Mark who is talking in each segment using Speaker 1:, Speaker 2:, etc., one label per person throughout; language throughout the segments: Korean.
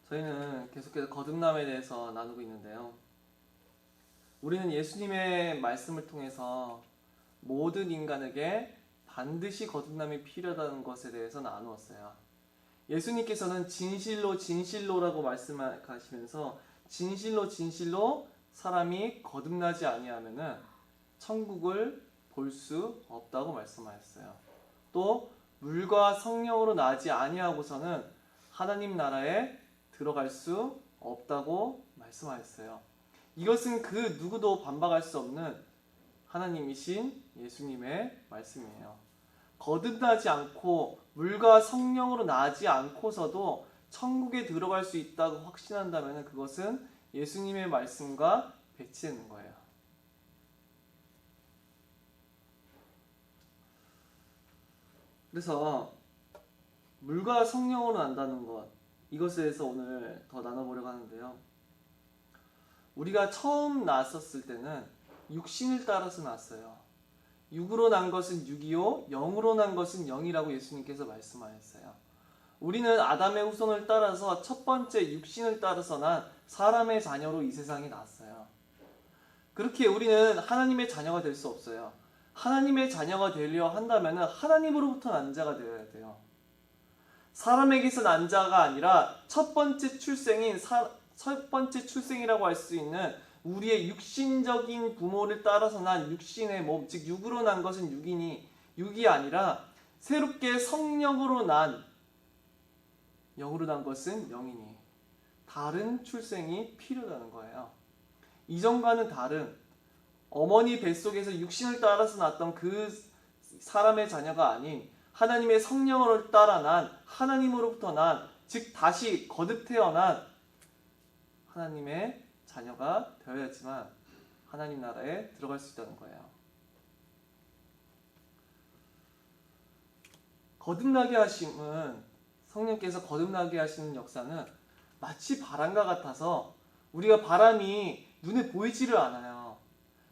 Speaker 1: 저희는 계속해서 거듭남에 대해서 나누고 있는데요. 우리는 예수님의 말씀을 통해서 모든 인간에게 반드시 거듭남이 필요하다는 것에 대해서 나누었어요. 예수님께서는 진실로 진실로라고 말씀하시면서 진실로 진실로 사람이 거듭나지 아니하면은 천국을 볼 수 없다고 말씀하셨어요. 또 물과 성령으로 나지 아니하고서는 하나님 나라에 들어갈 수 없다고 말씀하셨어요. 이것은 그 누구도 반박할 수 없는 하나님이신 예수님의 말씀이에요. 거듭나지 않고 물과 성령으로 나지 않고서도 천국에 들어갈 수 있다고 확신한다면 그것은 예수님의 말씀과 배치되는 거예요. 그래서 물과 성령으로 난다는 것, 이것에 대해서 오늘 더 나눠보려고 하는데요. 우리가 처음 났었을 때는 육신을 따라서 났어요. 육으로 난 것은 육이요, 영으로 난 것은 영이라고 예수님께서 말씀하셨어요. 우리는 아담의 후손을 따라서 첫 번째 육신을 따라서 난 사람의 자녀로 이 세상에 났어요. 그렇게 우리는 하나님의 자녀가 될 수 없어요. 하나님의 자녀가 되려 한다면 하나님으로부터 난 자가 되어야 돼요. 사람에게서 난 자가 아니라 첫 번째 출생이라고 할 수 있는 우리의 육신적인 부모를 따라서 난 육신의 몸, 즉 육으로 난 것은 육이 아니라 새롭게 성령으로 난 영으로 난 것은 영이니 다른 출생이 필요하다는 거예요. 이전과는 다른 어머니 뱃속에서 육신을 따라서 났던 그 사람의 자녀가 아닌 하나님의 성령을 따라 난 하나님으로부터 난 즉 다시 거듭 태어난 하나님의 자녀가 되어야지만 하나님 나라에 들어갈 수 있다는 거예요. 거듭나게 하심은 성령께서 거듭나게 하시는 역사는 마치 바람과 같아서 우리가 바람이 눈에 보이지를 않아요.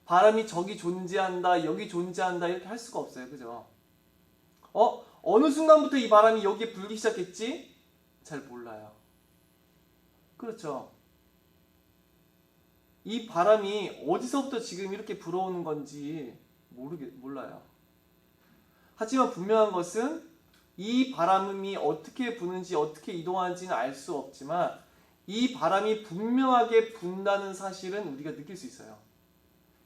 Speaker 1: 바람이 저기 존재한다, 여기 존재한다 이렇게 할 수가 없어요. 그죠? 어느 순간부터 이 바람이 여기에 불기 시작했지? 잘 몰라요. 그렇죠? 이 바람이 어디서부터 지금 이렇게 불어오는 건지 몰라요. 하지만 분명한 것은 이 바람이 어떻게 부는지 어떻게 이동하는지는 알 수 없지만 이 바람이 분명하게 분다는 사실은 우리가 느낄 수 있어요.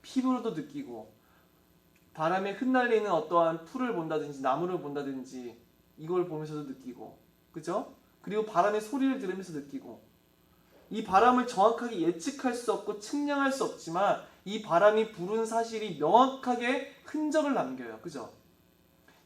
Speaker 1: 피부로도 느끼고 바람에 흩날리는 어떠한 풀을 본다든지 나무를 본다든지 이걸 보면서도 느끼고, 그죠? 그리고 바람의 소리를 들으면서 느끼고, 이 바람을 정확하게 예측할 수 없고 측량할 수 없지만 이 바람이 부는 사실이 명확하게 흔적을 남겨요. 그죠?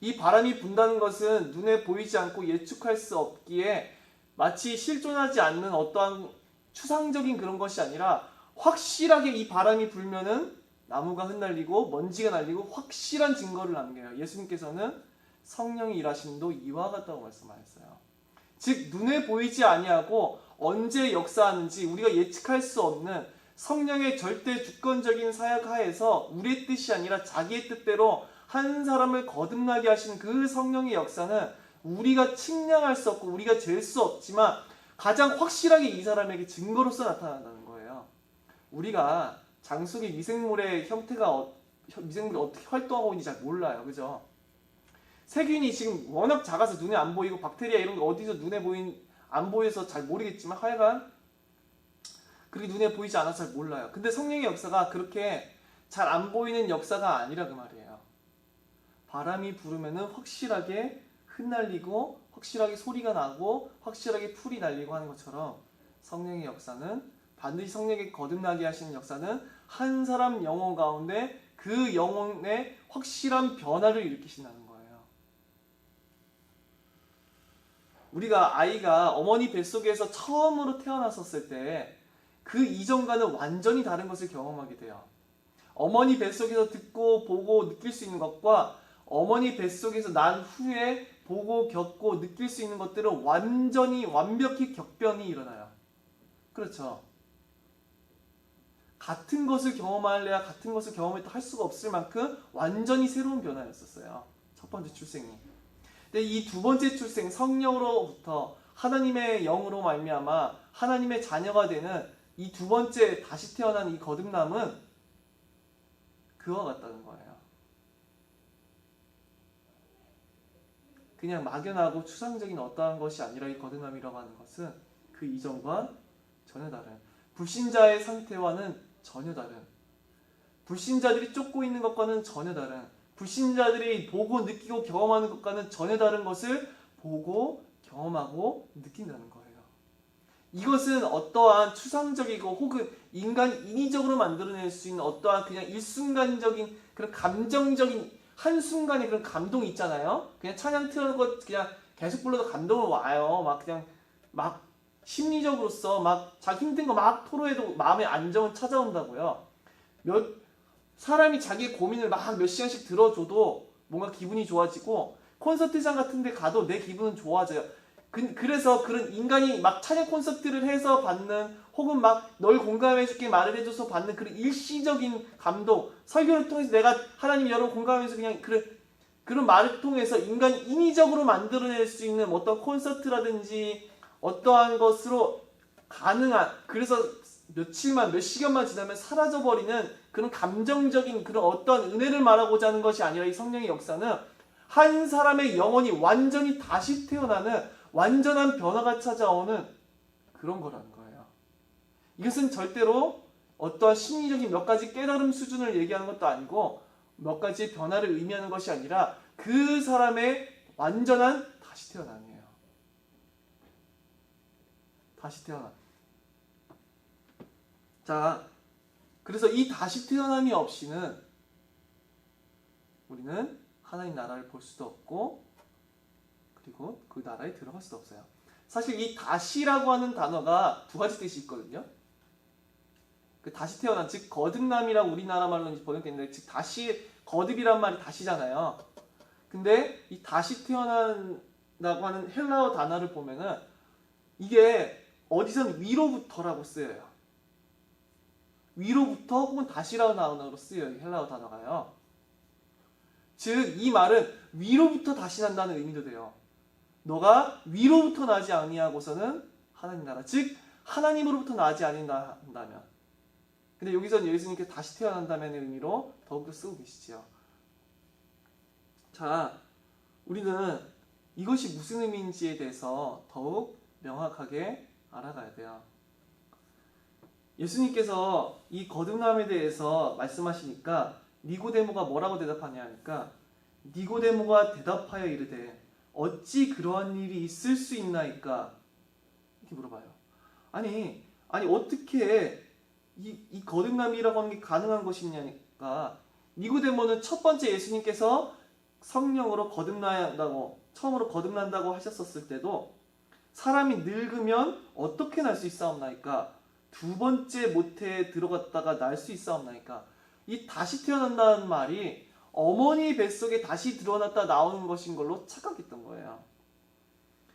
Speaker 1: 이 바람이 분다는 것은 눈에 보이지 않고 예측할 수 없기에 마치 실존하지 않는 어떠한 추상적인 그런 것이 아니라 확실하게 이 바람이 불면은 나무가 흩날리고 먼지가 날리고 확실한 증거를 남겨요. 예수님께서는 성령이 일하심도 이와 같다고 말씀하셨어요. 즉 눈에 보이지 아니하고 언제 역사하는지 우리가 예측할 수 없는 성령의 절대 주권적인 사역 하에서 우리의 뜻이 아니라 자기의 뜻대로 한 사람을 거듭나게 하신 그 성령의 역사는 우리가 측량할 수 없고 우리가 잴 수 없지만 가장 확실하게 이 사람에게 증거로서 나타난다는 거예요. 우리가 장속의 미생물의 미생물이 어떻게 활동하고 있는지 잘 몰라요. 그죠? 세균이 지금 워낙 작아서 눈에 안 보이고 박테리아 이런 게 어디서 안 보여서 잘 모르겠지만 하여간 그렇게 눈에 보이지 않아서 잘 몰라요. 근데 성령의 역사가 그렇게 잘 안 보이는 역사가 아니라 그 말이에요. 바람이 부르면은 확실하게 흩날리고 확실하게 소리가 나고 확실하게 풀이 날리고 하는 것처럼 성령의 역사는 반드시 성령에 거듭나게 하시는 역사는 한 사람 영혼 가운데 그 영혼의 확실한 변화를 일으키신다는 거예요. 우리가 아이가 어머니 뱃속에서 처음으로 태어났었을 때 그 이전과는 완전히 다른 것을 경험하게 돼요. 어머니 뱃속에서 듣고 보고 느낄 수 있는 것과 어머니 뱃속에서 난 후에 보고 겪고 느낄 수 있는 것들은 완벽히 격변이 일어나요. 그렇죠? 같은 것을 경험할래야 같은 것을 경험했다 할 수가 없을 만큼 완전히 새로운 변화였었어요. 첫 번째 출생이. 근데 이 두 번째 출생 성령으로부터 하나님의 영으로 말미암아 하나님의 자녀가 되는 이 두 번째 다시 태어난 이 거듭남은 그와 같다는 거예요. 그냥 막연하고 추상적인 어떠한 것이 아니라 이 거듭남이라고 하는 것은 그 이전과 전혀 다른, 불신자의 상태와는 전혀 다른, 불신자들이 쫓고 있는 것과는 전혀 다른, 불신자들이 보고 느끼고 경험하는 것과는 전혀 다른 것을 보고 경험하고 느낀다는 거예요. 이것은 어떠한 추상적이고 혹은 인위적으로 만들어낼 수 있는 어떠한 그냥 일순간적인 그런 감정적인 한순간의 그런 감동이 있잖아요. 그냥 찬양 틀어놓은 것 그냥 계속 불러도 감동을 와요. 막 그냥 막 심리적으로서 막 자기 힘든 거 막 토로해도 마음의 안정은 찾아온다고요. 사람이 자기의 고민을 막 몇 시간씩 들어줘도 뭔가 기분이 좋아지고, 콘서트장 같은 데 가도 내 기분은 좋아져요. 그래서 그런 인간이 막 찬양 콘서트를 해서 받는, 혹은 막 널 공감해줄게 말을 해줘서 받는 그런 일시적인 감동, 설교를 통해서 내가 하나님 여러분 공감해서 그냥 그런 말을 통해서 인간이 인위적으로 만들어낼 수 있는 어떤 콘서트라든지 어떠한 것으로 가능한, 그래서 며칠만 몇 시간만 지나면 사라져버리는 그런 감정적인 그런 어떤 은혜를 말하고자 하는 것이 아니라, 이 성령의 역사는 한 사람의 영혼이 완전히 다시 태어나는 완전한 변화가 찾아오는 그런 거라는 거예요. 이것은 절대로 어떠한 심리적인 몇 가지 깨달음 수준을 얘기하는 것도 아니고 몇 가지 변화를 의미하는 것이 아니라 그 사람의 완전한 다시 태어남이에요. 다시 태어남. 자, 그래서 이 다시 태어남이 없이는 우리는 하나님 나라를 볼 수도 없고, 그리고 그 나라에 들어갈 수도 없어요. 사실 이 다시라고 하는 단어가 두 가지 뜻이 있거든요. 그 다시 태어난, 즉 거듭남이라고 우리나라 말로 번역되는데, 즉 다시, 거듭이란 말이 다시잖아요. 근데 이 다시 태어난다고 하는 헬라어 단어를 보면은 이게 어디선 위로부터라고 쓰여요. 위로부터 혹은 다시라는 단어로 쓰여요. 이 헬라어 단어가요. 즉 이 말은 위로부터 다시 난다는 의미도 돼요. 너가 위로부터 나지 아니하고서는 하나님 나라, 즉 하나님으로부터 나지 아니한다면. 근데 여기서는 예수님께 다시 태어난다는 의미로 더욱더 쓰고 계시죠. 자, 우리는 이것이 무슨 의미인지에 대해서 더욱 명확하게 알아가야 돼요. 예수님께서 이 거듭남에 대해서 말씀하시니까 니고데모가 뭐라고 대답하냐 하니까, 니고데모가 대답하여 이르되 어찌 그러한 일이 있을 수 있나이까? 이렇게 물어봐요. 아니 어떻게 이 거듭남이라고 하는 게 가능한 것이냐니까, 니고데모는 첫 번째 예수님께서 성령으로 거듭난다고, 처음으로 거듭난다고 하셨었을 때도 사람이 늙으면 어떻게 날 수 있사옵나이까? 두 번째 모태에 들어갔다가 날 수 있사옵나이까? 이 다시 태어난다는 말이 어머니 뱃속에 다시 드러났다 나오는 것인 걸로 착각했던 거예요.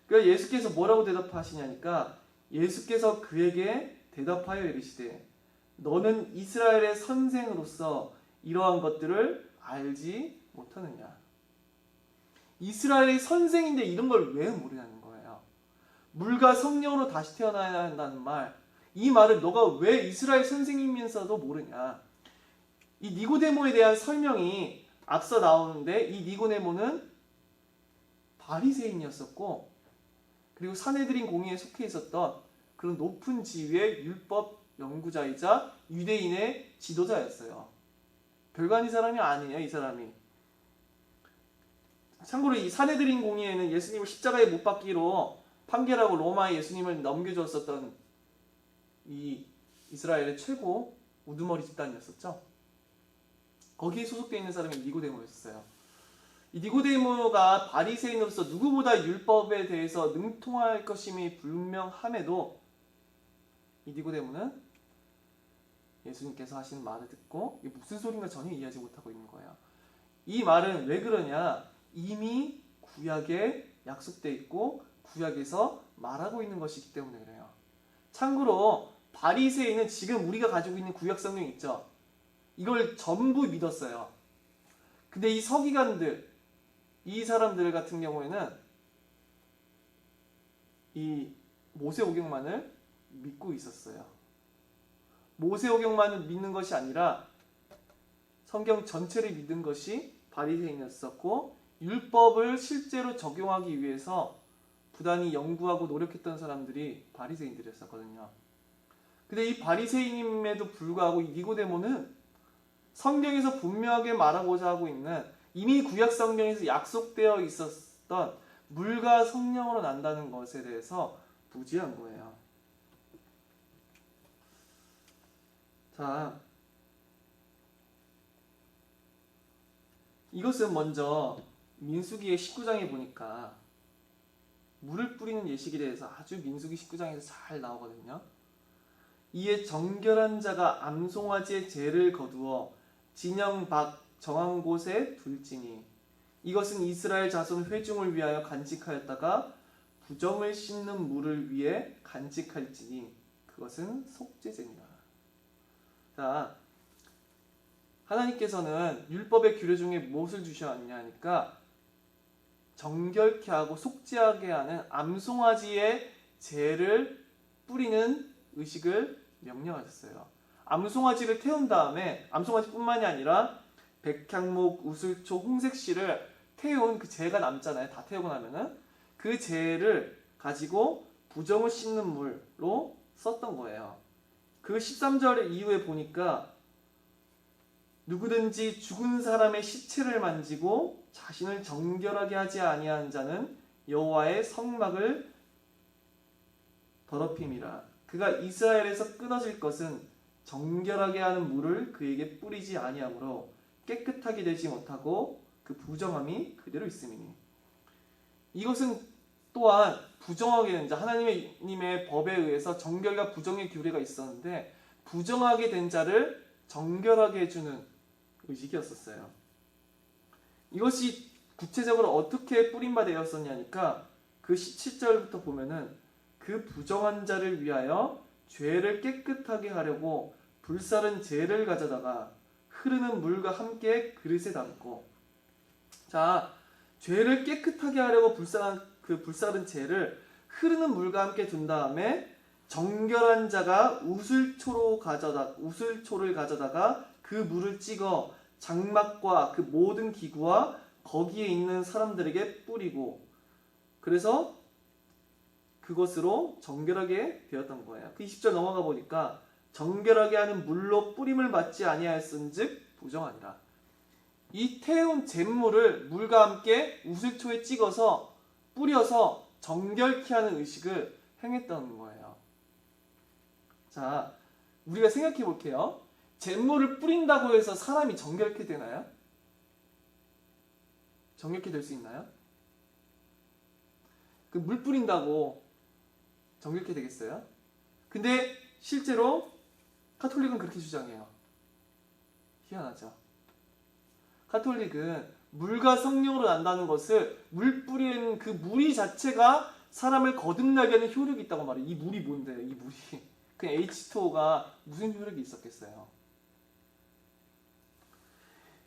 Speaker 1: 그러니까 예수께서 뭐라고 대답하시냐니까, 예수께서 그에게 대답하여 이르시되 너는 이스라엘의 선생으로서 이러한 것들을 알지 못하느냐. 이스라엘의 선생인데 이런 걸 왜 모르냐는 거예요. 물과 성령으로 다시 태어나야 한다는 말, 이 말을 너가 왜 이스라엘 선생이면서도 모르냐. 이 니고데모에 대한 설명이 앞서 나오는데, 이 니고데모는 바리새인이었었고, 그리고 사내들인 공의에 속해 있었던 그런 높은 지위의 율법 연구자이자 유대인의 지도자였어요. 별거 아닌 사람이 아니에요, 이 사람이. 참고로 이 사내들인 공의에는 예수님을 십자가에 못 박기로 판결하고 로마에 예수님을 넘겨줬었던 이 이스라엘의 최고 우두머리 집단이었었죠. 거기에 소속되어 있는 사람이 니고데모였어요. 이 니고데모가 바리새인으로서 누구보다 율법에 대해서 능통할 것임이 분명함에도 이 니고데모는 예수님께서 하시는 말을 듣고 이게 무슨 소린가 전혀 이해하지 못하고 있는 거예요. 이 말은 왜 그러냐? 이미 구약에 약속되어 있고 구약에서 말하고 있는 것이기 때문에 그래요. 참고로 바리새인은 지금 우리가 가지고 있는 구약 성경 있죠? 이걸 전부 믿었어요. 근데 이 서기관들, 이 사람들 같은 경우에는 이 모세오경만을 믿고 있었어요. 모세오경만을 믿는 것이 아니라 성경 전체를 믿는 것이 바리새인이었었고, 율법을 실제로 적용하기 위해서 부단히 연구하고 노력했던 사람들이 바리새인들이었었거든요. 근데 이 바리새인임에도 불구하고 니고데모는 성경에서 분명하게 말하고자 하고 있는, 이미 구약 성경에서 약속되어 있었던 물과 성령으로 난다는 것에 대해서 부지한 거예요. 자, 이것은 먼저 민수기의 19장에 보니까 물을 뿌리는 예식에 대해서 아주 민수기 19장에서 잘 나오거든요. 이에 정결한 자가 암송아지의 죄를 거두어 진영 밖 정한 곳에 둘지니 이것은 이스라엘 자손 회중을 위하여 간직하였다가 부정을 씻는 물을 위해 간직할지니 그것은 속죄제니라. 자, 하나님께서는 율법의 규례 중에 무엇을 주셨냐 하니까 정결케 하고 속죄하게 하는 암송아지의 죄를 뿌리는 의식을 명령하셨어요. 암송아지를 태운 다음에, 암송아지뿐만이 아니라 백향목, 우슬초, 홍색씨를 태운 그 재가 남잖아요. 다 태우고 나면은 그 재를 가지고 부정을 씻는 물로 썼던 거예요. 그 13절 이후에 보니까 누구든지 죽은 사람의 시체를 만지고 자신을 정결하게 하지 아니한 자는 여호와의 성막을 더럽힘이라. 그가 이스라엘에서 끊어질 것은 정결하게 하는 물을 그에게 뿌리지 아니하므로 깨끗하게 되지 못하고 그 부정함이 그대로 있음이니. 이것은 또한 부정하게 된 자, 하나님의 법에 의해서 정결과 부정의 규례가 있었는데 부정하게 된 자를 정결하게 해주는 의식이었었어요. 이것이 구체적으로 어떻게 뿌림바 되었었냐니까 그 17절부터 보면은 그 부정한 자를 위하여 죄를 깨끗하게 하려고 불사른 재를 가져다가 흐르는 물과 함께 그릇에 담고. 자, 죄를 깨끗하게 하려고 불사른 재를 흐르는 물과 함께 둔 다음에 정결한 자가 우슬초를 가져다가 그 물을 찍어 장막과 그 모든 기구와 거기에 있는 사람들에게 뿌리고, 그래서 그것으로 정결하게 되었던 거예요. 그 20절 넘어가 보니까 정결하게 하는 물로 뿌림을 받지 아니하였은즉 부정하니라. 이 태운 잿물을 물과 함께 우슬초에 찍어서 뿌려서 정결케 하는 의식을 행했던 거예요. 자, 우리가 생각해 볼게요. 잿물을 뿌린다고 해서 사람이 정결케 되나요? 정결케 될 수 있나요? 그 물 뿌린다고 정결케 되겠어요? 근데 실제로 카톨릭은 그렇게 주장해요. 희한하죠? 카톨릭은 물과 성령으로 난다는 것을 물 뿌리는 그 물이 자체가 사람을 거듭나게 하는 효력이 있다고 말해요. 이 물이 뭔데요? 이 물이 그냥 H2O가 무슨 효력이 있었겠어요?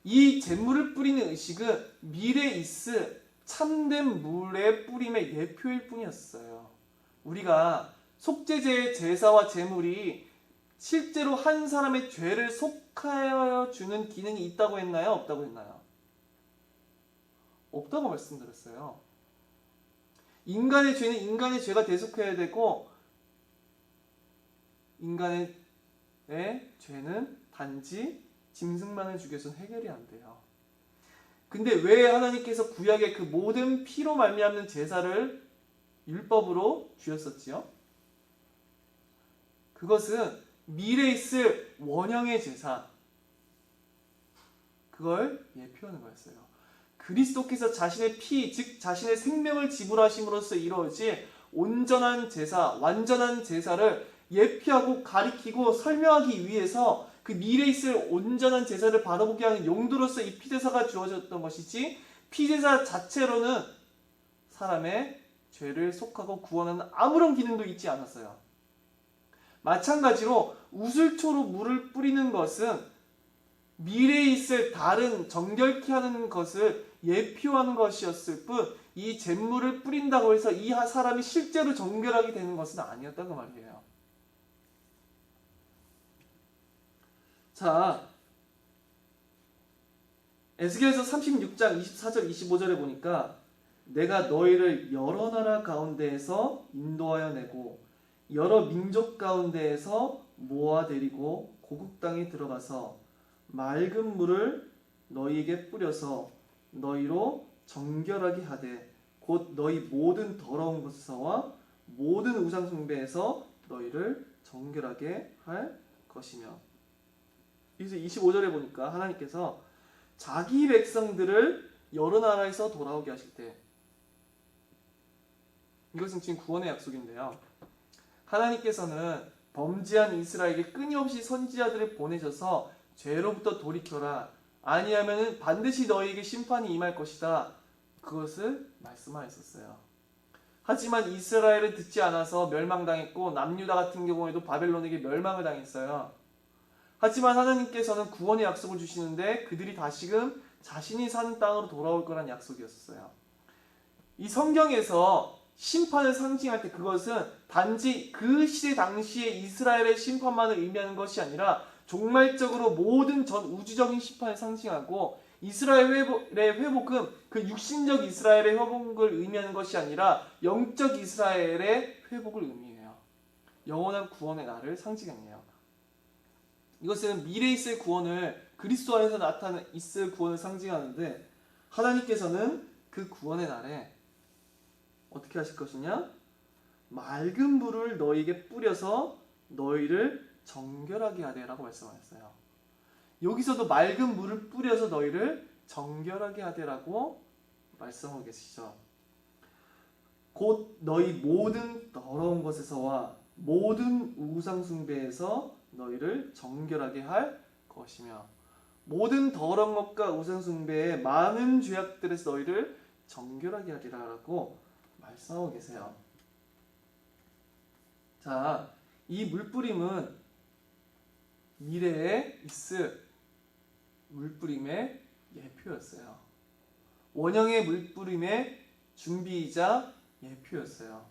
Speaker 1: 이 잿물을 뿌리는 의식은 미레이스, 참된 물의 뿌림의 예표일 뿐이었어요. 우리가 속죄제의 제사와 제물이 실제로 한 사람의 죄를 속하여 주는 기능이 있다고 했나요? 없다고 했나요? 없다고 말씀드렸어요. 인간의 죄는 인간의 죄가 대속해야 되고, 인간의 죄는 단지 짐승만을 죽여서는 해결이 안 돼요. 근데 왜 하나님께서 구약의 그 모든 피로 말미암는 제사를 율법으로 주셨었지요? 그것은 미래에 있을 원형의 제사, 그걸 예표하는 거였어요. 그리스도께서 자신의 피, 즉 자신의 생명을 지불하심으로써 이루어질 온전한 제사, 완전한 제사를 예표하고 가리키고 설명하기 위해서 그 미래에 있을 온전한 제사를 바라보게 하는 용도로서 이 피제사가 주어졌던 것이지, 피제사 자체로는 사람의 죄를 속하고 구원하는 아무런 기능도 있지 않았어요. 마찬가지로 우슬초로 물을 뿌리는 것은 미래에 있을 다른 정결케 하는 것을 예표하는 것이었을 뿐, 이 잿물을 뿌린다고 해서 이 사람이 실제로 정결하게 되는 것은 아니었다고 말이에요. 자, 에스겔서 36장 24절 25절에 보니까 내가 너희를 여러 나라 가운데에서 인도하여 내고 여러 민족 가운데에서 모아 데리고 고국 땅에 들어가서 맑은 물을 너희에게 뿌려서 너희로 정결하게 하되 곧 너희 모든 더러운 곳에서와 모든 우상 숭배에서 너희를 정결하게 할 것이며. 그래서 25절에 보니까 하나님께서 자기 백성들을 여러 나라에서 돌아오게 하실 때, 이것은 지금 구원의 약속인데요, 하나님께서는 범죄한 이스라엘에게 끊임없이 선지자들을 보내셔서 죄로부터 돌이켜라, 아니하면 반드시 너희에게 심판이 임할 것이다, 그것을 말씀하셨어요. 하지만 이스라엘을 듣지 않아서 멸망당했고 남유다 같은 경우에도 바벨론에게 멸망을 당했어요. 하지만 하나님께서는 구원의 약속을 주시는데 그들이 다시금 자신이 사는 땅으로 돌아올 거란 약속이었어요. 이 성경에서 심판을 상징할 때 그것은 단지 그 시대 당시에 이스라엘의 심판만을 의미하는 것이 아니라 종말적으로 모든 전 우주적인 심판을 상징하고, 이스라엘의 회복은 그 육신적 이스라엘의 회복을 의미하는 것이 아니라 영적 이스라엘의 회복을 의미해요. 영원한 구원의 날을 상징하네요. 이것은 미래에 있을 구원을, 그리스도 안에서 나타나 있을 구원을 상징하는데, 하나님께서는 그 구원의 날에 어떻게 하실 것이냐? 맑은 물을 너희에게 뿌려서 너희를 정결하게 하되라고 말씀하셨어요. 여기서도 맑은 물을 뿌려서 너희를 정결하게 하되라고 말씀하고 계시죠. 곧 너희 모든 더러운 것에서와 모든 우상 숭배에서 너희를 정결하게 할 것이며, 모든 더러운 것과 우상 숭배의 많은 죄악들에서 너희를 정결하게 하리라고 말씀하고 계세요. 자, 이 물뿌림은 미래에 있을 물뿌림의 예표였어요. 원형의 물뿌림의 준비이자 예표였어요.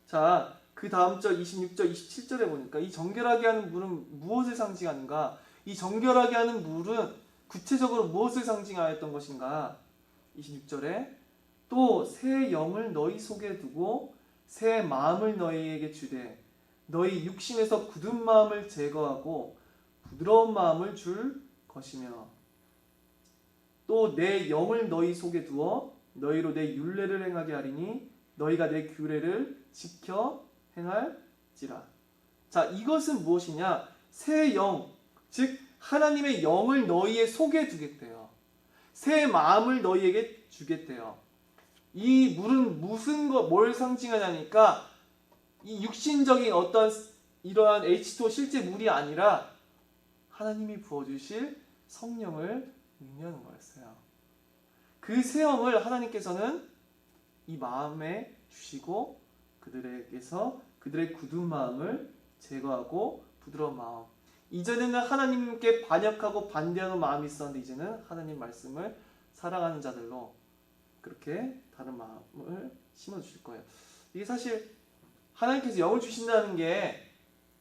Speaker 1: 자, 그 다음 절 26절 27절에 보니까 이 정결하게 하는 물은 무엇을 상징하는가? 이 정결하게 하는 물은 구체적으로 무엇을 상징하였던 것인가? 26절에 또 새 영을 너희 속에 두고 새 마음을 너희에게 주되 너희 육신에서 굳은 마음을 제거하고 부드러운 마음을 줄 것이며, 또 내 영을 너희 속에 두어 너희로 내 율례를 행하게 하리니 너희가 내 규례를 지켜 행할지라. 자, 이것은 무엇이냐? 새 영, 즉 하나님의 영을 너희의 속에 두겠대요. 새 마음을 너희에게 주겠대요. 이 물은 뭘 상징하냐니까, 이 육신적인 어떤 이러한 H2O 실제 물이 아니라 하나님이 부어주실 성령을 의미하는 거였어요. 그 새 영을 하나님께서는 이 마음에 주시고 그들에게서 그들의 굳은 마음을 제거하고 부드러운 마음, 이전에는 하나님께 반역하고 반대하는 마음이 있었는데 이제는 하나님 말씀을 사랑하는 자들로 그렇게 다른 마음을 심어주실 거예요. 이게 사실 하나님께서 영을 주신다는 게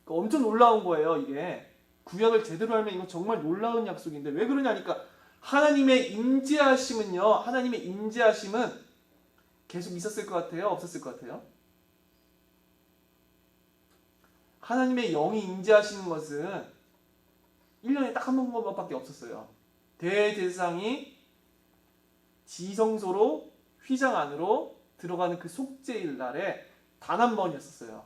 Speaker 1: 엄청 놀라운 거예요. 이게 구약을 제대로 알면 이거 정말 놀라운 약속인데, 왜 그러냐니까 하나님의 임재하심은요, 하나님의 임재하심은 계속 있었을 것 같아요? 없었을 것 같아요? 하나님의 영이 임재하시는 것은 1년에 딱 한 번밖에 없었어요. 대제사장이 지성소로 휘장 안으로 들어가는 그 속죄일 날에 단 한 번이었어요.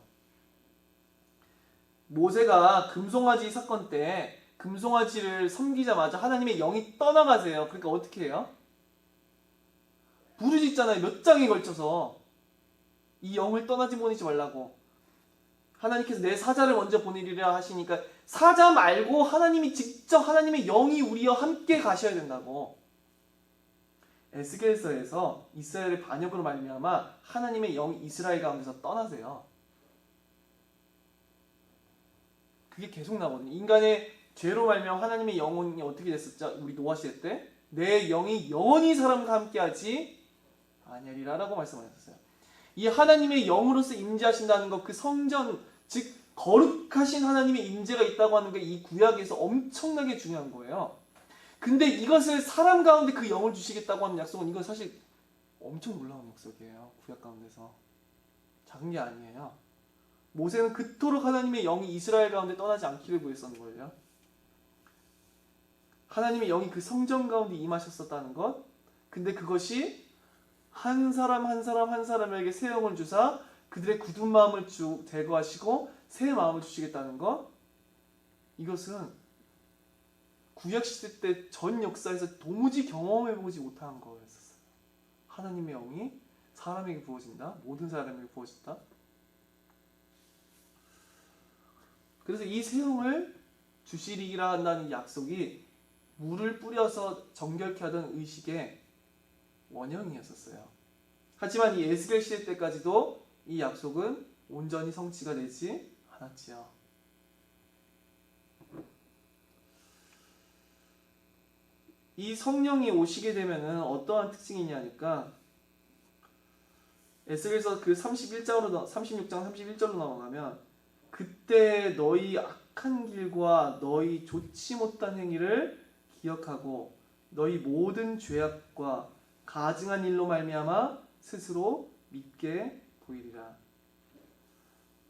Speaker 1: 모세가 금송아지 사건 때 금송아지를 섬기자마자 하나님의 영이 떠나가세요. 그러니까 어떻게 해요? 부르짖잖아요. 몇 장에 걸쳐서 이 영을 떠나지 보내지 말라고. 하나님께서 내 사자를 먼저 보내리라 하시니까 사자 말고 하나님이 직접, 하나님의 영이 우리와 함께 가셔야 된다고. 에스겔서에서 이스라엘의 반역으로 말미암아 하나님의 영이 이스라엘 가운데서 떠나세요. 그게 계속 나거든요. 인간의 죄로 말미암아 하나님의 영혼이 어떻게 됐었죠? 우리 노아 시대 때 내 영이 영원히 사람과 함께하지 아니하리라 라고 말씀하셨어요. 이 하나님의 영으로서 임재하신다는 것, 그 성전, 즉 거룩하신 하나님의 임재가 있다고 하는 게 이 구약에서 엄청나게 중요한 거예요. 근데 이것을 사람 가운데 그 영을 주시겠다고 하는 약속은 이건 사실 엄청 놀라운 약속이에요. 구약 가운데서. 작은 게 아니에요. 모세는 그토록 하나님의 영이 이스라엘 가운데 떠나지 않기를 구했었는 거예요. 하나님의 영이 그 성전 가운데 임하셨었다는 것. 근데 그것이 한 사람 한 사람 한 사람에게 새 영을 주사 그들의 굳은 마음을 제거하시고 새 마음을 주시겠다는 것. 이것은 구약시대 때 전 역사에서 도무지 경험해보지 못한 거였었어요. 하나님의 영이 사람에게 부어진다. 모든 사람에게 부어진다. 그래서 이 새 영을 주시리라 한다는 약속이 물을 뿌려서 정결케 하던 의식의 원형이었었어요. 하지만 이 에스겔 시대 때까지도 이 약속은 온전히 성취가 되지 않았지요. 이 성령이 오시게 되면은 어떠한 특징이 있냐니까 에스겔서 그 36장 31절로 넘어가면 그때 너희 악한 길과 너희 좋지 못한 행위를 기억하고 너희 모든 죄악과 가증한 일로 말미암아 스스로 믿게 보이리라.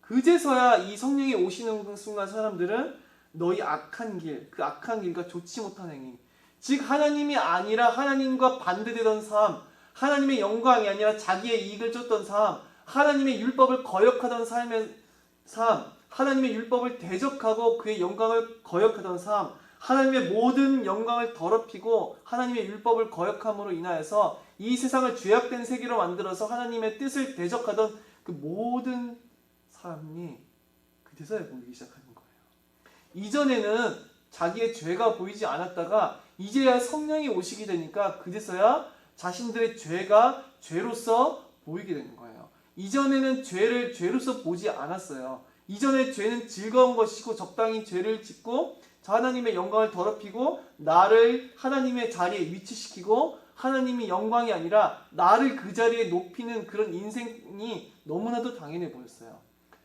Speaker 1: 그제서야 이 성령이 오시는 순간 사람들은 너희 악한 길, 그 악한 길과 좋지 못한 행위, 즉 하나님이 아니라 하나님과 반대되던 삶, 하나님의 영광이 아니라 자기의 이익을 쫓던 삶, 하나님의 율법을 거역하던 삶의 삶, 하나님의 율법을 대적하고 그의 영광을 거역하던 삶, 하나님의 모든 영광을 더럽히고 하나님의 율법을 거역함으로 인하여서 이 세상을 죄악된 세계로 만들어서 하나님의 뜻을 대적하던 그 모든 사람이 그제서야 보이기 시작하는 거예요. 이전에는 자기의 죄가 보이지 않았다가 이제야 성령이 오시게 되니까 그제서야 자신들의 죄가 죄로서 보이게 되는 거예요. 이전에는 죄를 죄로서 보지 않았어요. 이전에 죄는 즐거운 것이고 적당히 죄를 짓고 하나님의 영광을 더럽히고 나를 하나님의 자리에 위치시키고 하나님이 영광이 아니라 나를 그 자리에 높이는 그런 인생이 너무나도 당연해 보였어요.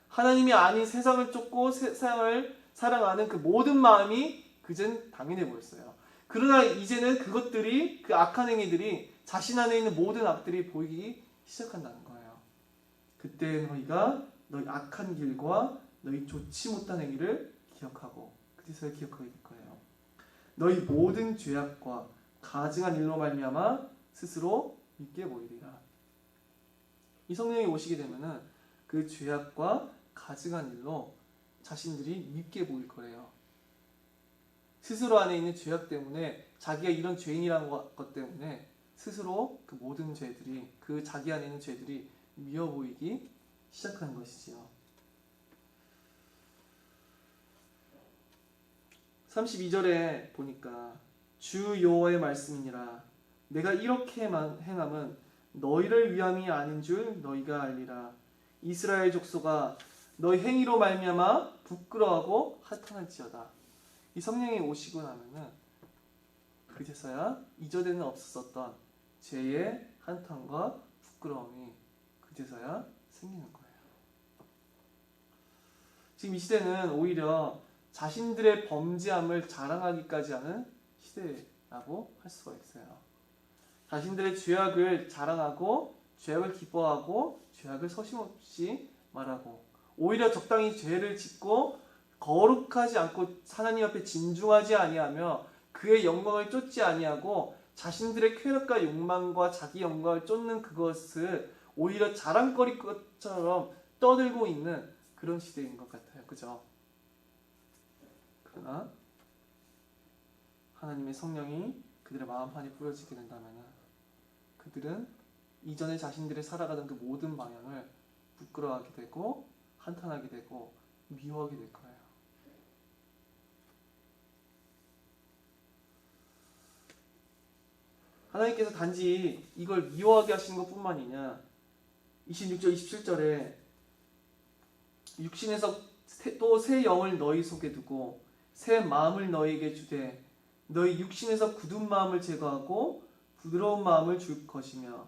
Speaker 1: 하나님이 아닌 세상을 쫓고 세상을 사랑하는 그 모든 마음이 그젠 당연해 보였어요. 그러나 이제는 그것들이, 그 악한 행위들이 자신 안에 있는 모든 악들이 보이기 시작한다는 거예요. 그때 너희가 너희 악한 길과 너희 좋지 못한 행위를 기억하고 그제서야 기억하게 될 거예요. 너희 모든 죄악과 가증한 일로 말미암아 스스로 믿게 보이리라. 이 성령이 오시게 되면은 그 죄악과 가증한 일로 자신들이 믿게 보일 거예요. 스스로 안에 있는 죄악 때문에 자기가 이런 죄인이라는 것 때문에 스스로 그 모든 죄들이, 그 자기 안에 있는 죄들이 미워 보이기 시작하는 것이지요. 32절에 보니까 주 여호와의 말씀이니라. 내가 이렇게만 행함은 너희를 위함이 아닌 줄 너희가 알리라. 이스라엘 족속아 너희 행위로 말미암아 부끄러워하고 한탄할지어다. 이 성령이 오시고 나면은 그제서야 이전에는 없었던 죄의 한탄과 부끄러움이 그제서야 생기는 거예요. 지금 이 시대는 오히려 자신들의 범죄함을 자랑하기까지 하는 시대라고 할 수가 있어요. 자신들의 죄악을 자랑하고 죄악을 기뻐하고 죄악을 서슴없이 말하고 오히려 적당히 죄를 짓고 거룩하지 않고 하나님 앞에 진중하지 아니하며 그의 영광을 쫓지 아니하고 자신들의 쾌락과 욕망과 자기 영광을 쫓는 그것을 오히려 자랑거리 것처럼 떠들고 있는 그런 시대인 것 같아요. 그죠? 그러나 하나님의 성령이 그들의 마음판에 뿌려지게 된다면 그들은 이전에 자신들이 살아가던 그 모든 방향을 부끄러워하게 되고 한탄하게 되고 미워하게 될 거예요. 하나님께서 단지 이걸 미워하게 하시는 것뿐만이냐 26절 27절에 육신에서 또 새 영을 너희 속에 두고 새 마음을 너희에게 주되 너희 육신에서 굳은 마음을 제거하고 부드러운 마음을 줄 것이며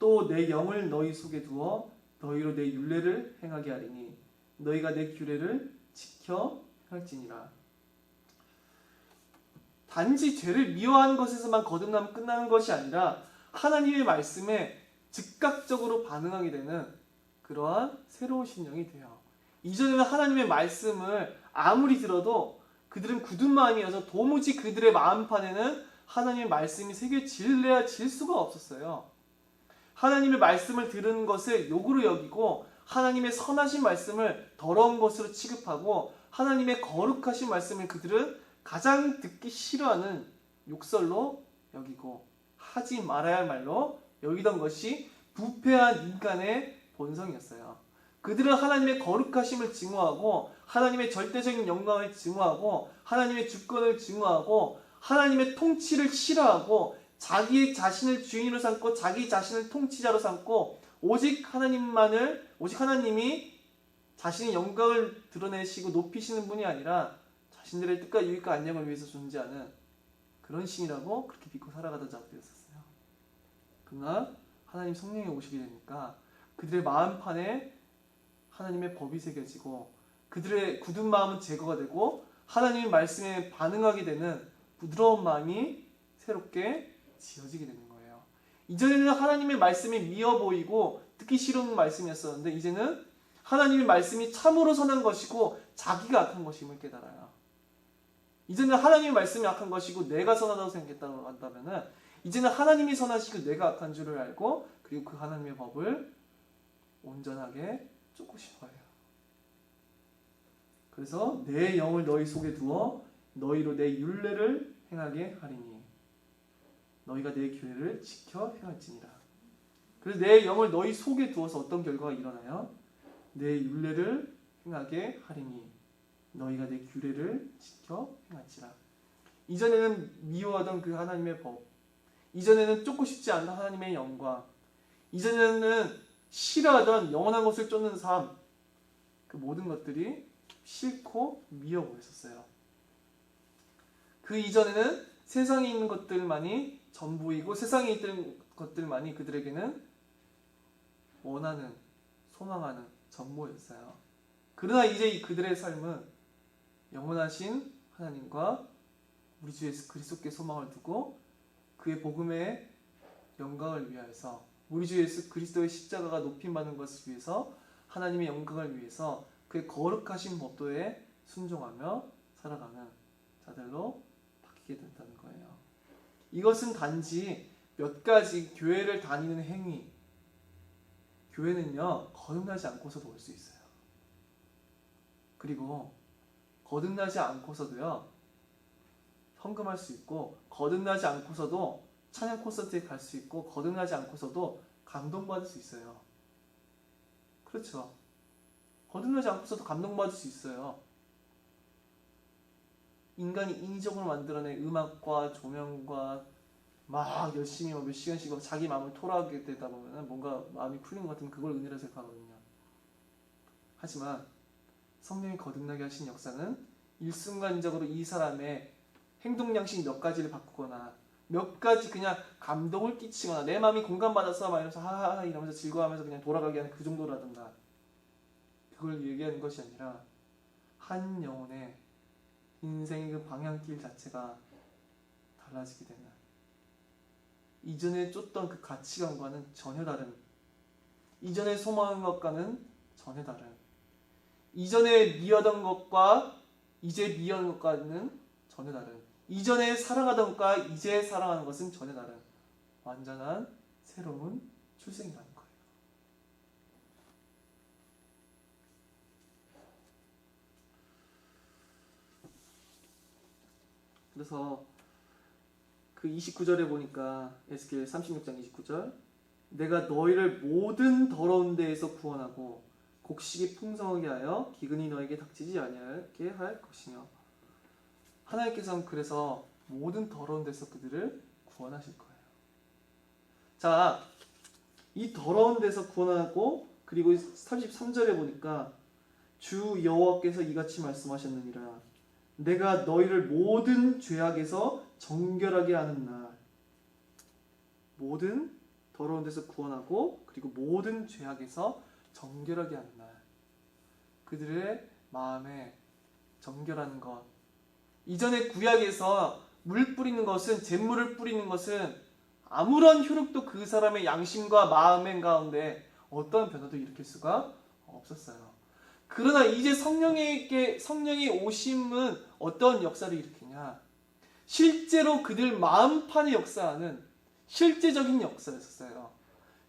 Speaker 1: 또 내 영을 너희 속에 두어 너희로 내 율례를 행하게 하리니 너희가 내 규례를 지켜 행할지니라. 단지 죄를 미워하는 것에서만 거듭나면 끝나는 것이 아니라 하나님의 말씀에 즉각적으로 반응하게 되는 그러한 새로운 신령이 돼요. 이전에는 하나님의 말씀을 아무리 들어도 그들은 굳은 마음이어서 도무지 그들의 마음판에는 하나님의 말씀이 새겨질래야 질 수가 없었어요. 하나님의 말씀을 들은 것을 욕으로 여기고 하나님의 선하신 말씀을 더러운 것으로 취급하고 하나님의 거룩하신 말씀을 그들은 가장 듣기 싫어하는 욕설로 여기고 하지 말아야 할 말로 여기던 것이 부패한 인간의 본성이었어요. 그들은 하나님의 거룩하심을 증오하고 하나님의 절대적인 영광을 증오하고 하나님의 주권을 증오하고 하나님의 통치를 싫어하고 자기 자신을 주인으로 삼고 자기 자신을 통치자로 삼고 오직 하나님이 자신의 영광을 드러내시고 높이시는 분이 아니라 자신들의 뜻과 유익과 안녕을 위해서 존재하는 그런 신이라고 그렇게 믿고 살아가던 자들이었어요. 그러나 하나님 성령이 오시게 되니까 그들의 마음판에 하나님의 법이 새겨지고 그들의 굳은 마음은 제거가 되고 하나님의 말씀에 반응하게 되는 부드러운 마음이 새롭게 지어지게 되는 거예요. 이전에는 하나님의 말씀이 미워 보이고 듣기 싫은 말씀이었었는데 이제는 하나님의 말씀이 참으로 선한 것이고 자기가 악한 것임을 깨달아요. 이제는 하나님의 말씀이 악한 것이고 내가 선하다고 생각했다고 한다면 이제는 하나님이 선하시고 내가 악한 줄을 알고 그리고 그 하나님의 법을 온전하게 쫓고 싶어요. 그래서 내 영을 너희 속에 두어 너희로 내 율례를 행하게 하리니 너희가 내 규례를 지켜 행할지니라. 그래서 내 영을 너희 속에 두어서 어떤 결과가 일어나요? 내 율례를 행하게 하리니 너희가 내 규례를 지켜 행할지라. 이전에는 미워하던 그 하나님의 법, 이전에는 쫓고 싶지 않은 하나님의 영광, 이전에는 싫어하던 영원한 것을 쫓는 삶, 그 모든 것들이 싫고 미워 보였었어요. 그 이전에는 세상에 있는 것들만이 전부이고 세상에 있는 것들만이 그들에게는 원하는, 소망하는 전부였어요. 그러나 이제 그들의 삶은 영원하신 하나님과 우리 주 예수 그리스도께 소망을 두고 그의 복음의 영광을 위하여서 우리 주 예수 그리스도의 십자가가 높임받는 것을 위해서 하나님의 영광을 위해서 그의 거룩하신 법도에 순종하며 살아가는 자들로 바뀌게 된다는 거예요. 이것은 단지 몇 가지 교회를 다니는 행위, 교회는요 거듭나지 않고서도 올 수 있어요. 그리고 거듭나지 않고서도요 헌금할 수 있고 거듭나지 않고서도 찬양 콘서트에 갈 수 있고 거듭나지 않고서도 감동받을 수 있어요. 그렇죠. 거듭나지 않고서도 감동받을 수 있어요. 인간이 인위적으로 만들어낸 음악과 조명과 막 열심히 몇 시간씩 자기 마음을 토로하게 되다 보면 뭔가 마음이 풀린 것 같으면 그걸 은혜라 생각하거든요. 하지만 성령이 거듭나게 하신 역사는 일순간적으로 이 사람의 행동 양식 몇 가지를 바꾸거나 몇 가지 그냥 감동을 끼치거나 내 마음이 공감받아서 막 이러면서 하하하 이러면서 즐거워하면서 그냥 돌아가게 하는 그 정도라든가 그걸 얘기하는 것이 아니라 한 영혼의 인생의 그 방향길 자체가 달라지게 되는 이전에 쫓던 그 가치관과는 전혀 다른 이전에 소망한 것과는 전혀 다른 이전에 미워하던 것과 이제 미워하는 것과는 전혀 다른 이전에 사랑하던 것과 이제 사랑하는 것은 전혀 다른 완전한 새로운 출생이라는 거예요. 그래서 그 29절에 보니까 에스겔 36장 29절 내가 너희를 모든 더러운 데에서 구원하고 곡식이 풍성하게 하여 기근이 너에게 닥치지 아니하게 할 것이며 하나님께서는 그래서 모든 더러운 데서 그들을 구원하실 거예요. 자, 이 더러운 데서 구원하고 그리고 33절에 보니까 주 여호와께서 이같이 말씀하셨느니라 내가 너희를 모든 죄악에서 정결하게 하는 날 모든 더러운 데서 구원하고 그리고 모든 죄악에서 정결하게 하는 날. 그들의 마음에 정결한 것. 이전에 구약에서 물 뿌리는 것은, 잿물을 뿌리는 것은 아무런 효력도 그 사람의 양심과 마음 가운데 어떠한 변화도 일으킬 수가 없었어요. 그러나 이제 성령의 오심은 어떤 역사를 일으키냐? 실제로 그들 마음판에 역사하는 실제적인 역사였어요.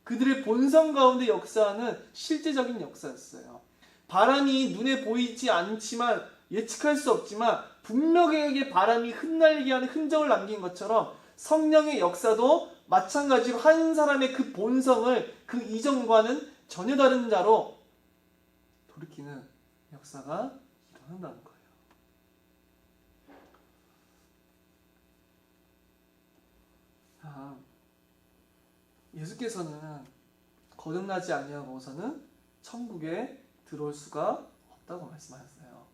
Speaker 1: 그들의 본성 가운데 역사하는 실제적인 역사였어요. 바람이 눈에 보이지 않지만, 예측할 수 없지만 분명하게 바람이 흩날리게 하는 흔적을 남긴 것처럼 성령의 역사도 마찬가지로 한 사람의 그 본성을 그 이전과는 전혀 다른 자로 돌이키는 역사가 일어난다는 거예요. 예수께서는 거듭나지 아니하고서는 천국에 들어올 수가 없다고 말씀하셨어요.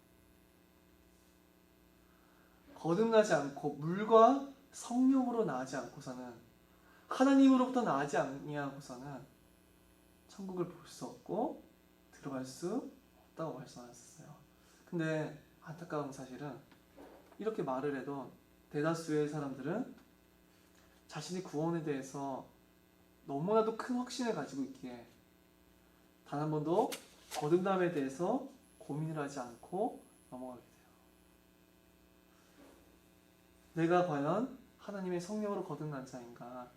Speaker 1: 거듭나지 않고 물과 성령으로 나지 않고서는, 하나님으로부터 나지 아니하고서는 천국을 볼 수 없고 들어갈 수 없다고 말씀하셨어요. 근데 안타까운 사실은 이렇게 말을 해도 대다수의 사람들은 자신의 구원에 대해서 너무나도 큰 확신을 가지고 있기에 단 한 번도 거듭남에 대해서 고민을 하지 않고 넘어가게 돼요. 내가 과연 하나님의 성령으로 거듭난 자인가?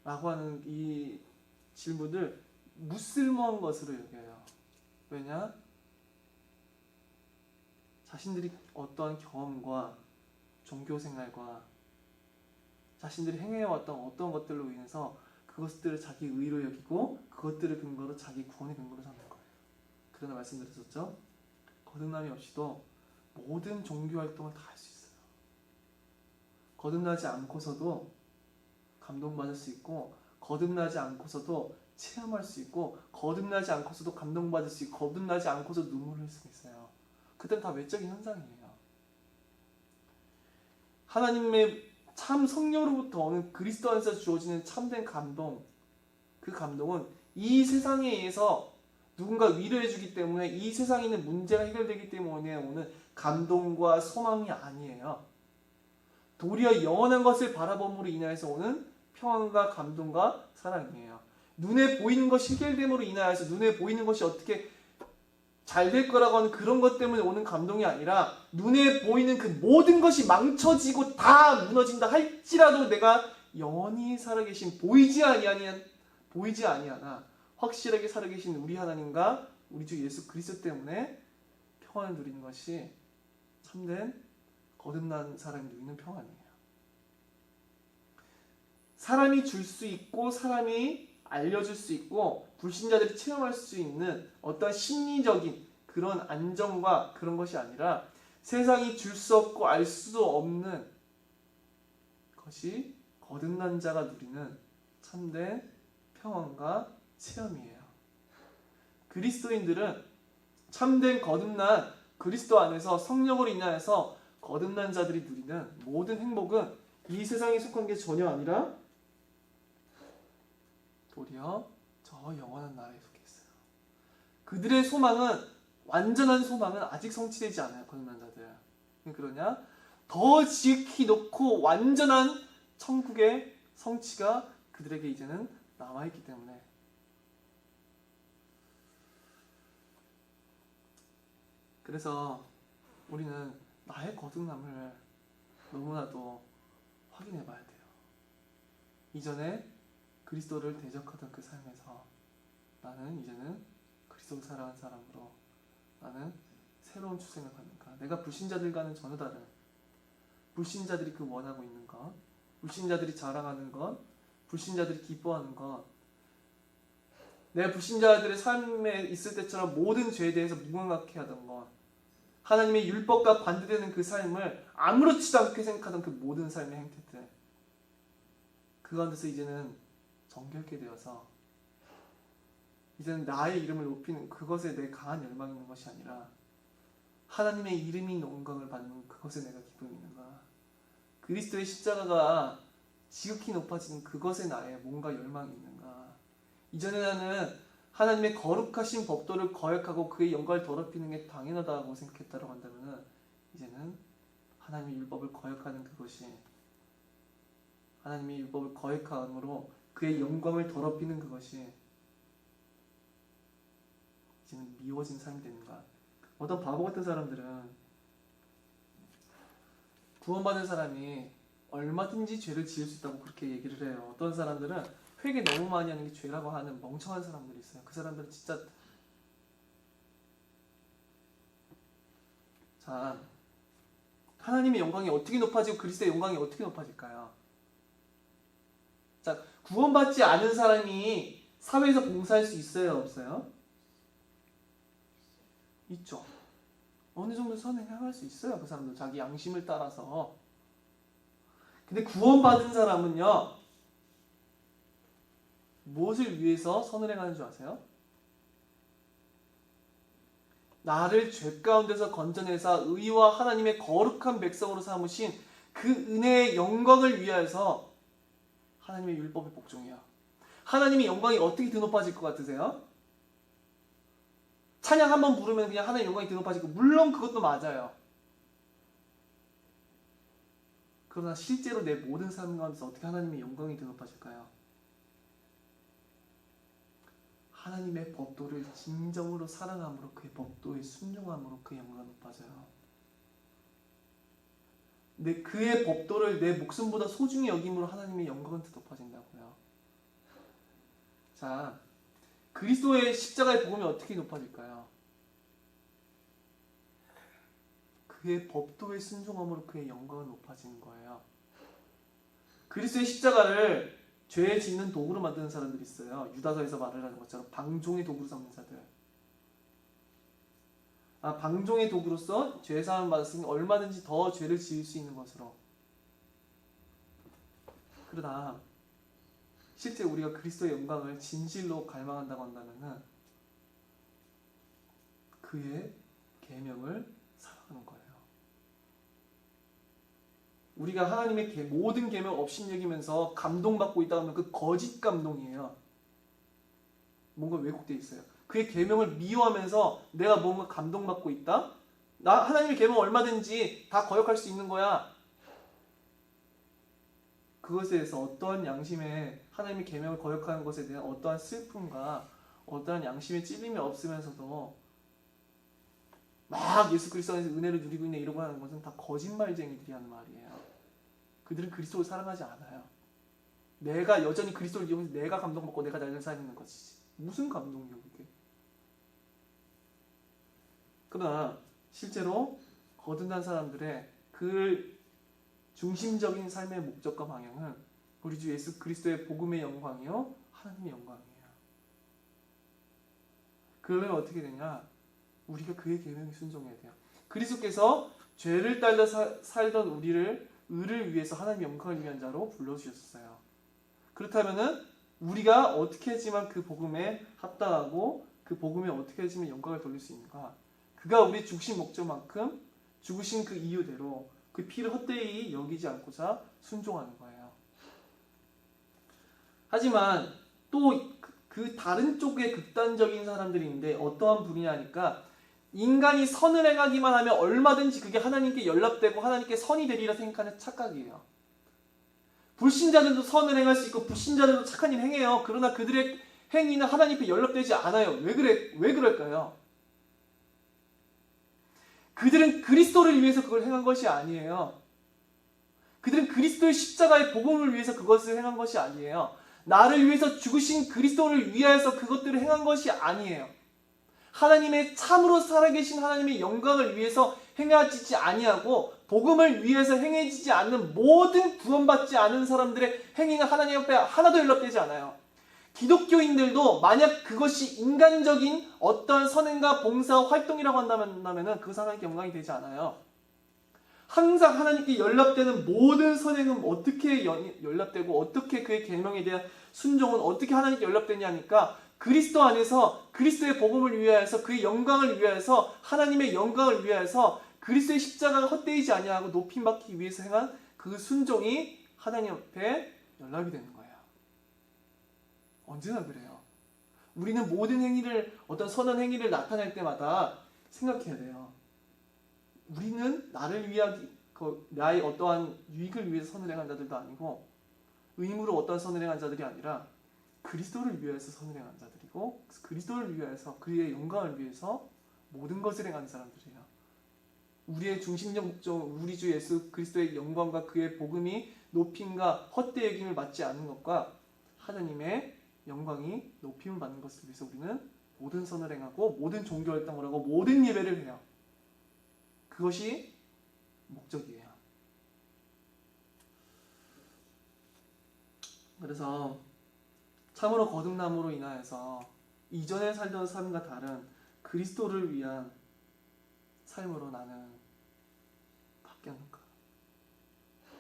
Speaker 1: 라고 하는 이 질문을 무쓸모한 것으로 여겨요. 왜냐? 자신들이 어떠한 경험과 종교생활과 자신들이 행해왔던 어떤 것들로 인해서 그것들을 자기 의로 여기고 그것들을 근거로 자기 구원의 근거로 삼는 거예요. 그러나 말씀드렸었죠? 거듭남이 없이도 모든 종교 활동을 다 할 수 있어요. 거듭나지 않고서도 감동받을 수 있고, 거듭나지 않고서도 체험할 수 있고, 거듭나지 않고서도 감동받을 수 있고, 거듭나지 않고서 눈물을 흘릴 수 있어요. 그때는 다 외적인 현상이에요. 하나님의 참 성령으로부터 오는 그리스도 안에서 주어지는 참된 감동, 그 감동은 이 세상에 의해서 누군가 위로해주기 때문에, 이 세상에 있는 문제가 해결되기 때문에 오는 감동과 소망이 아니에요. 도리어 영원한 것을 바라봄으로 인하여서 오는 평안과 감동과 사랑이에요. 눈에 보이는 것이 해결됨으로 인하여서, 눈에 보이는 것이 어떻게 잘 될 거라고 하는 그런 것 때문에 오는 감동이 아니라, 눈에 보이는 그 모든 것이 망쳐지고 다 무너진다 할지라도 내가 영원히 살아계신, 보이지 아니하나 확실하게 살아계신 우리 하나님과 우리 주 예수 그리스도 때문에 평안을 누리는 것이 참된 거듭난 사람이 누리는 평안이에요. 사람이 줄 수 있고, 사람이 알려줄 수 있고, 불신자들이 체험할 수 있는 어떤 심리적인 그런 안정과 그런 것이 아니라, 세상이 줄 수 없고 알 수도 없는 것이 거듭난 자가 누리는 참된 평안과 체험이에요. 그리스도인들은 참된 거듭난 그리스도 안에서 성령으로 인하여서 거듭난 자들이 누리는 모든 행복은 이 세상에 속한 게 전혀 아니라 도리어 저 영원한 나라에 속해 있어요. 그들의 소망은, 완전한 소망은 아직 성취되지 않아요. 거듭난 자들. 왜 그러냐? 더 지극히 높고 완전한 천국의 성취가 그들에게 이제는 남아있기 때문에. 그래서 우리는 나의 거듭남을 너무나도 확인해 봐야 돼요. 이전에 그리스도를 대적하던 그 삶에서 나는 이제는 그리스도를 사랑하는 사람으로, 나는 새로운 출생을 받는가. 내가 불신자들과는 전혀 다른, 불신자들이 그 원하고 있는 것, 불신자들이 자랑하는 것, 불신자들이 기뻐하는 것, 내가 불신자들의 삶에 있을 때처럼 모든 죄에 대해서 무감각해 하던 것, 하나님의 율법과 반대되는 그 삶을 아무렇지도 않게 생각하던 그 모든 삶의 행태들, 그 가운데서 이제는 정결케 되어서 이제는 나의 이름을 높이는 그것에 내 강한 열망이 있는 것이 아니라 하나님의 이름이 영광을 받는 그것에 내가 기쁨이 있는가. 그리스도의 십자가가 지극히 높아지는 그것에 나의 뭔가 열망이 있는가? 이전에 나는 하나님의 거룩하신 법도를 거역하고 그의 영광을 더럽히는 게 당연하다고 생각했다고 한다면 이제는 하나님의 율법을 거역하는 그것이, 하나님의 율법을 거역함으로 그의 영광을 더럽히는 그것이 이제는 미워진 삶이 되는가? 어떤 바보 같은 사람들은 구원받은 사람이 얼마든지 죄를 지을 수 있다고 그렇게 얘기를 해요. 어떤 사람들은 회개 너무 많이 하는 게 죄라고 하는 멍청한 사람들이 있어요. 그 사람들은 진짜, 자, 하나님의 영광이 어떻게 높아지고 그리스도의 영광이 어떻게 높아질까요? 자, 구원받지 않은 사람이 사회에서 봉사할 수 있어요, 없어요? 있죠. 어느 정도 선을 행할 수 있어요, 그 사람들 자기 양심을 따라서. 근데 구원받은 사람은요, 무엇을 위해서 선을 행하는 줄 아세요? 나를 죄 가운데서 건져내사 의와 하나님의 거룩한 백성으로 삼으신 그 은혜의 영광을 위하여서 하나님의 율법의 복종이야. 하나님의 영광이 어떻게 더 높아질 것 같으세요? 찬양 한번 부르면 그냥 하나님의 영광이 더 높아지고, 물론 그것도 맞아요. 그러나 실제로 내 모든 삶 가운데서 어떻게 하나님의 영광이 더 높아질까요? 하나님의 법도를 진정으로 사랑함으로, 그의 법도에 순종함으로 그의 영광이 높아져요. 그의 법도를 내 목숨보다 소중히 여김으로 하나님의 영광은 더 높아진다고요. 자, 그리스도의 십자가의 복음이 어떻게 높아질까요? 그의 법도에 순종함으로 그의 영광은 높아지는 거예요. 그리스도의 십자가를 죄 짓는 도구로 만드는 사람들이 있어요. 유다서에서 말을 하는 것처럼 방종의 도구로 삼는 자들. 방종의 도구로서 죄사함을 받았으니 얼마든지 더 죄를 지을 수 있는 것으로. 그러나 실제 우리가 그리스도의 영광을 진실로 갈망한다고 한다면 그의 계명을 사랑하는 거예요. 우리가 하나님의 모든 계명 없인 여기면서 감동받고 있다 하면 그 거짓 감동이에요. 뭔가 왜곡되어 있어요. 그의 계명을 미워하면서 내가 뭔가 감동받고 있다? 하나님의 계명 얼마든지 다 거역할 수 있는 거야. 그것에 대해서 어떠한 양심에, 하나님의 계명을 거역하는 것에 대한 어떠한 슬픔과 어떠한 양심의 찔림이 없으면서도 막 예수 그리스도 안에서 은혜를 누리고 있네 이러고 하는 것은 다 거짓말쟁이들이 하는 말이에요. 그들은 그리스도를 사랑하지 않아요. 내가 여전히 그리스도를 이용해서 내가 감동받고 내가 나를 살리는 것이지. 무슨 감동이요 그게. 그러나 실제로 거듭난 사람들의 그 중심적인 삶의 목적과 방향은 우리 주 예수 그리스도의 복음의 영광이요 하나님의 영광이에요. 그러면 어떻게 되냐? 우리가 그의 계명에 순종해야 돼요. 그리스도께서 죄를 따라 살던 우리를 의를 위해서 하나님의 영광을 위한 자로 불러주셨어요. 그렇다면은 우리가 어떻게 하지만 그 복음에 합당하고 그 복음에 어떻게 하지만 영광을 돌릴 수 있는가? 그가 우리 죽으신 목적만큼 죽으신 그 이유대로 그 피를 헛되이 여기지 않고자 순종하는 거예요. 하지만 또 그 다른 쪽에 극단적인 사람들이 있는데 어떠한 분이냐 하니까 인간이 선을 행하기만 하면 얼마든지 그게 하나님께 연락되고 하나님께 선이 되리라 생각하는 착각이에요. 불신자들도 선을 행할 수 있고 불신자들도 착한 일 행해요. 그러나 그들의 행위는 하나님께 연락되지 않아요. 왜 그럴까요? 그들은 그리스도를 위해서 그걸 행한 것이 아니에요. 그들은 그리스도의 십자가의 복음을 위해서 그것을 행한 것이 아니에요. 나를 위해서 죽으신 그리스도를 위하여서 그것들을 행한 것이 아니에요. 하나님의 참으로 살아계신 하나님의 영광을 위해서 행하지 아니하고 복음을 위해서 행해지지 않는 모든 구원받지 않은 사람들의 행위는 하나님 앞에 하나도 연락되지 않아요. 기독교인들도 만약 그것이 인간적인 어떤 선행과 봉사 활동이라고 한다면 그것은 하나님께 영광이 되지 않아요. 항상 하나님께 연락되는 모든 선행은 어떻게 연락되고 어떻게 그의 계명에 대한 순종은 어떻게 하나님께 연락되냐 하니까 그리스도 안에서 그리스도의 복음을 위하여서 그의 영광을 위하여서 하나님의 영광을 위하여서 그리스도의 십자가가 헛되이지 아니하고 높임받기 위해서 행한 그 순종이 하나님 앞에 연락이 되는 거예요. 언제나 그래요. 우리는 모든 행위를, 어떤 선한 행위를 나타낼 때마다 생각해야 돼요. 우리는 나를 위하기, 나의 어떠한 유익을 위해서 선을 행한 자들도 아니고 의무로 어떠한 선을 행한 자들이 아니라 그리스도를 위해서 선을 행한 자들이고 그리스도를 위해서 그의 영광을 위해서 모든 것을 행하는 사람들이에요. 우리의 중심적 목적은 우리 주 예수 그리스도의 영광과 그의 복음이 높임과 헛되이 여김을 받지 않는 것과 하나님의 영광이 높임을 받는 것을 위해서 우리는 모든 선을 행하고 모든 종교 활동을 하고 모든 예배를 해요. 그것이 목적이에요. 그래서 참으로 거듭남으로 인하여서 이전에 살던 삶과 다른 그리스도를 위한 삶으로 나는 바뀌었는가?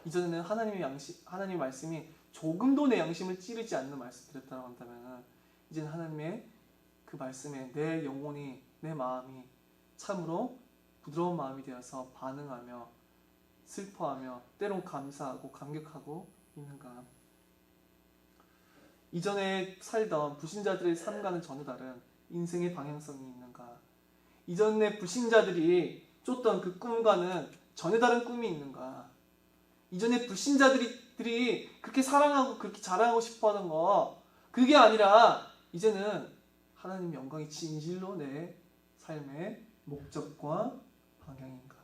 Speaker 1: 이전에는 하나님의 말씀이 조금도 내 양심을 찌르지 않는 말씀드렸다고 한다면 이제는 하나님의 그 말씀에 내 영혼이, 내 마음이 참으로 부드러운 마음이 되어서 반응하며 슬퍼하며 때론 감사하고 감격하고 있는가? 이전에 살던 불신자들의 삶과는 전혀 다른 인생의 방향성이 있는가? 이전에 불신자들이 쫓던 그 꿈과는 전혀 다른 꿈이 있는가? 이전에 불신자들이 그렇게 사랑하고 그렇게 자랑하고 싶어하는 거, 그게 아니라 이제는 하나님의 영광이 진실로 내 삶의 목적과 방향인가?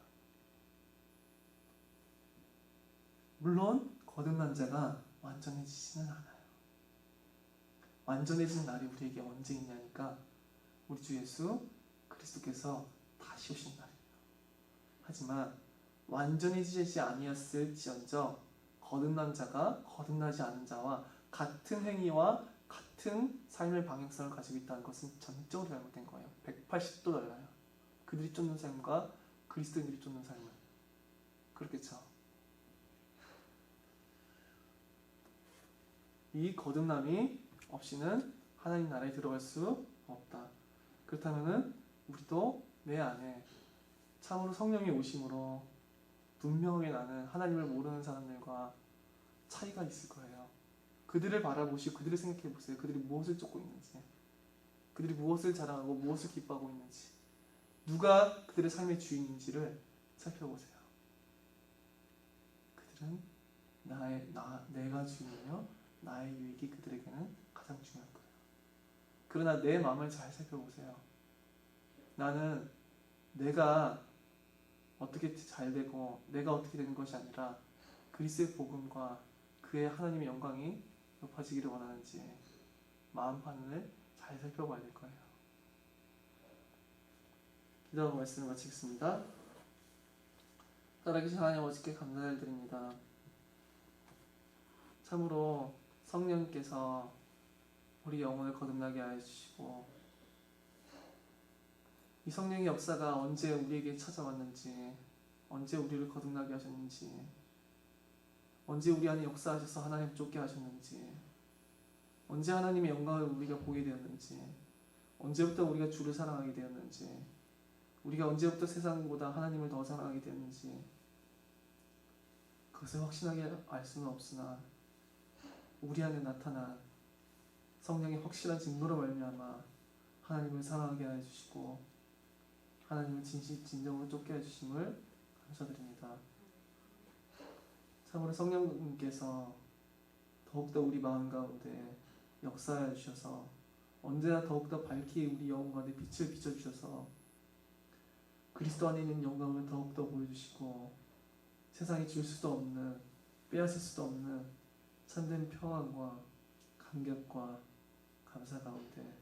Speaker 1: 물론 거듭난 자가 완전해지지는 않아요. 완전해지는 날이 우리에게 언제 있냐니까 우리 주 예수 그리스도께서 다시 오신 날이에요. 하지만 완전해지지 아니었을지언정 거듭난 자가 거듭나지 않은 자와 같은 행위와 같은 삶의 방향성을 가지고 있다는 것은 전적으로 잘못된 거예요. 180도 달라요. 그들이 쫓는 삶과 그리스도인들이 쫓는 삶은. 그렇겠죠. 이 거듭남이 없이는 하나님 나라에 들어갈 수 없다. 그렇다면 우리도 내 안에 참으로 성령이 오심으로 분명하게 나는 하나님을 모르는 사람들과 차이가 있을 거예요. 그들을 바라보시고 그들을 생각해 보세요. 그들이 무엇을 쫓고 있는지, 그들이 무엇을 자랑하고 무엇을 기뻐하고 있는지, 누가 그들의 삶의 주인인지를 살펴보세요. 그들은 내가 주인이며 나의 유익이 그들에게는 가장 중요할 거예요. 그러나 내 마음을 잘 살펴보세요. 나는 내가 어떻게 잘 되고 내가 어떻게 되는 것이 아니라 그리스도의 복음과 그의 하나님의 영광이 높아지기를 원하는지 마음판을 잘 살펴봐야 될 거예요. 기도하고 말씀을 마치겠습니다. 살아계신 하나님 아버지께 감사를 드립니다. 참으로 성령께서 우리 영혼을 거듭나게 하여 주시고 이 성령의 역사가 언제 우리에게 찾아왔는지, 언제 우리를 거듭나게 하셨는지, 언제 우리 안에 역사하셔서 하나님 쫓게 하셨는지, 언제 하나님의 영광을 우리가 보게 되었는지, 언제부터 우리가 주를 사랑하게 되었는지, 우리가 언제부터 세상보다 하나님을 더 사랑하게 되었는지 그것을 확신하게 알 수는 없으나 우리 안에 나타난 성령의 확실한 증거로 말미암아 하나님을 사랑하게 하여 주시고 하나님을 진정으로 쫓게 해주심을 감사드립니다. 참으로 성령님께서 더욱더 우리 마음 가운데 역사하여 주셔서 언제나 더욱더 밝히 우리 영혼 가운데 빛을 비춰주셔서 그리스도 안에 있는 영광을 더욱더 보여주시고 세상이 줄 수도 없는, 빼앗을 수도 없는 참된 평안과 감격과 감사 가운데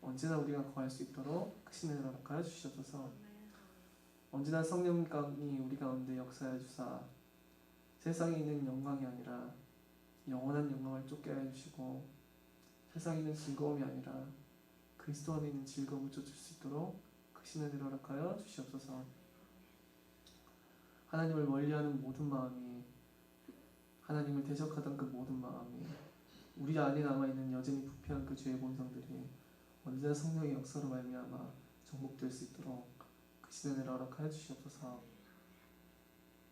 Speaker 1: 언제나 우리가 거할 수 있도록 크신 은혜를 허락하여 주시옵소서. 언제나 성령감이 우리 가운데 역사하여 주사 세상에 있는 영광이 아니라 영원한 영광을 쫓게 하여 주시고 세상에 있는 즐거움이 아니라 그리스도 안에 있는 즐거움을 쫓을 수 있도록 크신 은혜를 허락하여 주시옵소서. 하나님을 멀리하는 모든 마음이, 하나님을 대적하던 그 모든 마음이, 우리 안에 남아있는 여전히 부패한 그 죄의 본성들이 언제나 성령의 역사로 말미암아 정복될 수 있도록 크신 은혜를 허락하여 주시옵소서.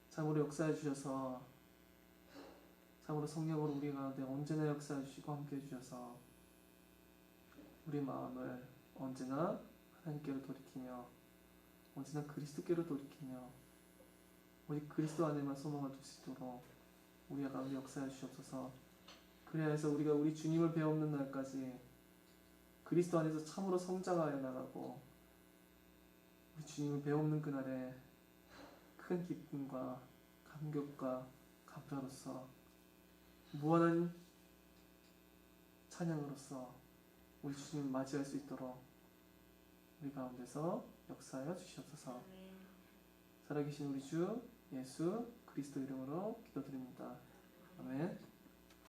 Speaker 1: 참으로 역사해 주셔서 참으로 성령으로 우리 가운데 언제나 역사해 주시고 함께 해 주셔서 우리 마음을 언제나 하나님께로 돌이키며 언제나 그리스도께로 돌이키며 오직 그리스도 안에만 소망을 둘 수 있도록 우리 가운데 역사해 주시옵소서. 그래야 해서 우리가 우리 주님을 배우는 날까지 그리스도 안에서 참으로 성장하여 나가고 우리 주님을 배우는 그날에 큰 기쁨과 감격과 감사로서 무한한 찬양으로서 우리 주님을 맞이할 수 있도록 우리 가운데서 역사하여 주시옵소서. 살아계신 우리 주 예수 그리스도 이름으로 기도드립니다. 아멘.